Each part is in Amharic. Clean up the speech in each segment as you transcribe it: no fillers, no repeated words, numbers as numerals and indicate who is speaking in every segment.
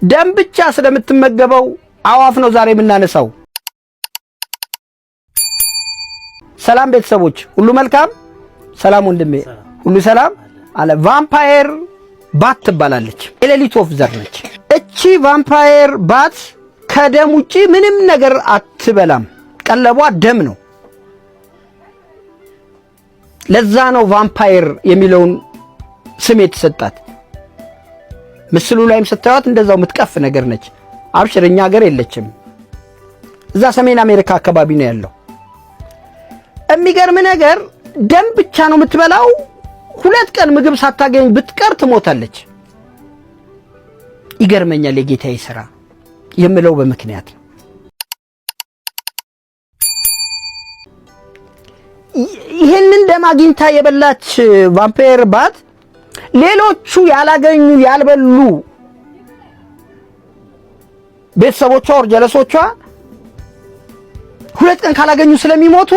Speaker 1: ደም ብቻ ስለምትመገበው አዋፍ ነው ዛሬ የምናነሳው። ሰላም ቤተሰቦች ሁሉ መልካም? ሰላም ወንድሜ ሁሉ ሰላም አለ። ቫምፓየር ባት ትባላለች። የሌሊት ወፍ ዘር ነች። እቺ ቫምፓየር ባት ከደም ውጪ ምንም ነገር አትበላም። ቀለቧ ደም ነው። ለዛ ነው ቫምፓየር የሚለውን ስም የተሰጣት። ምስሉ ላይም ስታዩት እንደዛው ምትቀፍ ነገር ነች። አብሽርኛ ሀገር የለችም። እዛ ሰሜን አሜሪካ አካባቢ ነው ያለው። የሚገርም ነገር ደም ብቻ ነው የምትበላው። 2 ቀን ምግብ ሳታገኝ ብትቀር ትሞታለች። ይገርመኛል የጌታዬ ሥራ የምለው በምክንያት ነው። ይህንን ደም አግኝታ የበላች ቫምፓየር ባት ሌሎቹ ያላገኙ ያልበሉ ቤተሰቦቿ ወር ጀለሶቿ 2 ቀን ካላገኙ ስለሚሞቱ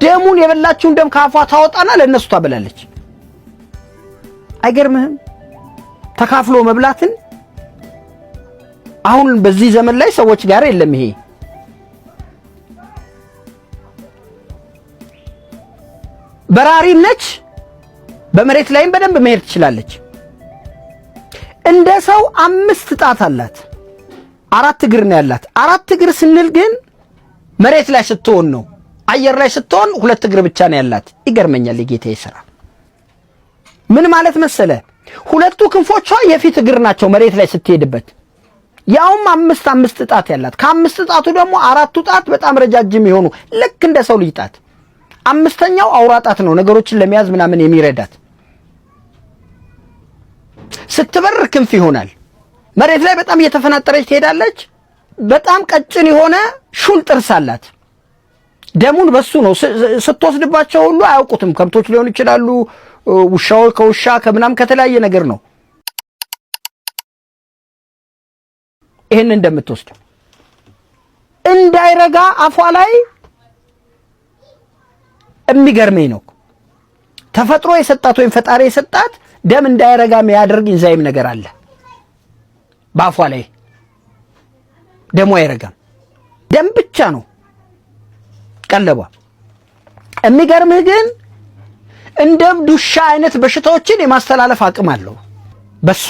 Speaker 1: ደሙን የበላችውን ደም ካፏ ታወጣና ለነሱ ታበላለች። አይገርምህም? ተካፍሎ መብላትን አሁን በዚህ ዘመን ላይ ሰዎች ጋር የለም። ይሄ በራሪም ነች። በመሬት ላይም በደንብ መሄድ ትችላለች። እንደ ሰው 5 ጣት አላት። 4 እግር ነው ያላት። 4 እግር ስንል ግን መሬት ላይ ስትሆን ነው። አየር ላይ ስትሆን 2 እግር ብቻ ነው ያላት። ይገርመኛል የጌታዬ ሥራ። ምን ማለት መሰለ? 2ቱ ክንፎቿ የፊት እግር ናቸው መሬት ላይ ስትሄድበት። ያውም 5 ጣት ያላት። ከ5 ጣቱ ደግሞ 4ቱ ጣት በጣም ረጃጅም የሆኑ ልክ እንደ ሰው ልጅ ጣት። 5ኛው አውራ ጣት ነው ነገሮችን ለመያዝ ምናምን የሚረዳት። ስትበር ክንፍ ይሆናል። መሬት ላይ በጣም እየተፈናጠረች ትሄዳለች። በጣም ቀጭን የሆነ ሹል ጥርስ አላት። ደሙን በሱ ነው ስትወስድባቸው ሁሉ አያውቁትም። ከብቶች ሊሆኑ ይችላሉ፣ ውሻው ከውሻ ከምናም ከተለያየ ነገር ነው ይሄን እንደምትወስድ። እንዳይረጋ አፏ ላይ የሚገርመኝ ነው ተፈጥሮ የሰጣት ወይም ፈጣሪ የሰጣት ደም እንዳይረጋ የሚያደርግ ኢንዛይም ነገር አለ በአፏ ላይ። ደሙ አይረጋም። ደም ብቻ ነው ቀለቧ። የሚገርምህ ግን እንደ ዱሻ አይነት በሽታዎችን የማስተላለፍ አቅም አለው በሷ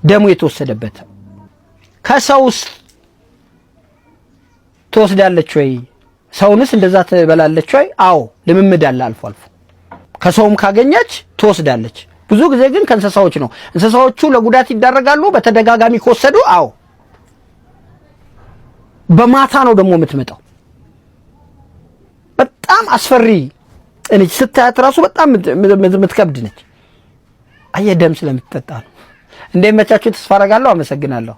Speaker 1: ደሙ የተወሰደበት። ከሰውስ ትወስዳለች ወይ? ሰውንስ እንደዛ ትበላለች ወይ? አዎ ልምምድ አለ አልፎ አልፎ። ከሰውም ካገኘች ትወስዳለች። ብዙ ጊዜ ግን ከእንስሳዎች ነው። እንስሳዎቹ ለጉዳት ይዳረጋሉ በተደጋጋሚ ከወሰዱ። አዎ በማታ ነው ደግሞ የምትመጣው። በጣም አስፈሪ ነች። ስታያት ራሱ በጣም የምትከብድ ነች። አየህ ደም ስለምትጠጣ ነው። እንደሚመቻችሁ ተስፋ አደርጋለሁ። አመሰግናለሁ።